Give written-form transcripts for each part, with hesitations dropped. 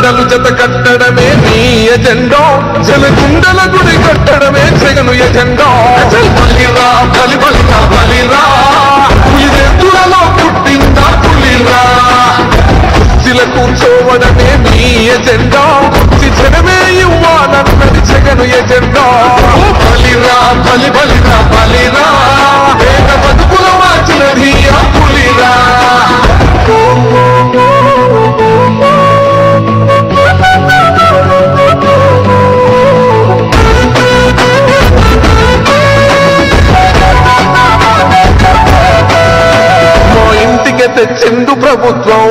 జెండలు జత కట్టడమే నీ ఎజెండా జలగుండల గుడి కట్టడమే జగను ఎజెండా బలిరా బలి బలిరా బలిరా పులిరెద్దులలో పుట్టిందా పులిరా కుర్చీల కూర్చోవడమే నీ ఎజెండా జనమే ఇవ్వాలన్నది జగను ఎజెండా బలిరా బలి బలిరా బలిరా వేద బతుకుల మార్చినది ఆ పులిరా తెచ్చిండు ప్రభుత్వం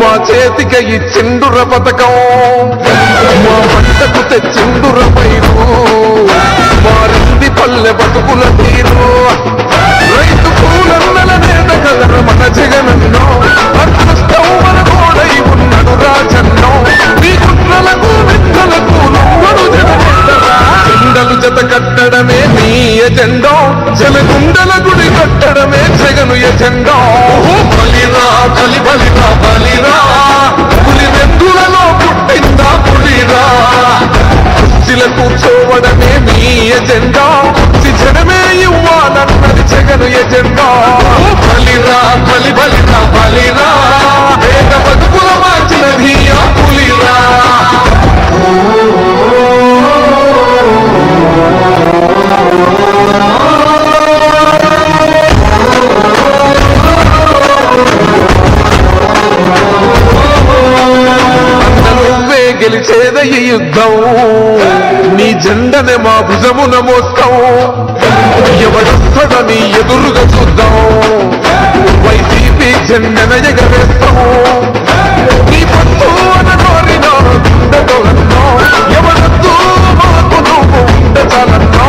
మా చేతికి ఇచ్చిండుర పథకం మా పంటకు తెచ్చిండుర పైరు మారింది పల్లె బతుకుల తీరు రైతు పూలన్నల నేత కలరు మన జగనన్నో అదృష్టం మన కోడై ఉన్నాడు రాజన్నో నీ కుట్రలకు విత్తలకు నమ్మడు జగనెత్తరా జెండలు జత కట్టడమే నీ ఎజెండా జలగుండల గుడి కట్టడమే జగను ఎజెండా బలిరా బలి బలిరా బలిరా పులిరెద్దులలో పుట్టిందా పులిరా కుర్చీల కూర్చోవడమే మీ ఎజెండా జనమే ఇవ్వాలన్నది జగను ఎజెండా బలిరా బలి బలిరా బలిరా వేద బతుకుల మార్చినది ఆ పులిరా గెలిచేద ఈ యుద్ధం నీ జెండనే మా భుజమున మోస్తాం ఎవడొస్తాడని ఎదురుగా చూద్దాం వైసీపీ జెండన ఎగరేస్తాం నీ పట్టు అని కోరిన గుండెతోలన్నో ఎవరొద్దు మాకు నువ్వు ఉండే చాలన్నో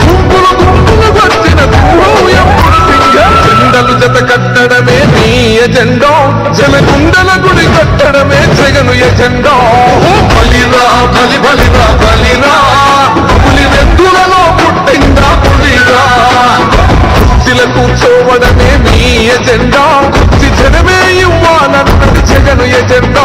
గుంపులు గుంపులు వచ్చిన జెండలు జత కట్టడమే నీ ఎజెండా జలగుండల గుడి కట్టడమే జగను ఎజెండా బలిరా బలి బలిరా బలిరా పులిరెద్దులలో పుట్టిందా పులిరా కుర్చీల కూర్చోవడమే మీ ఎజెండా జనమే ఇవ్వాలన్నది జగను ఎజెండా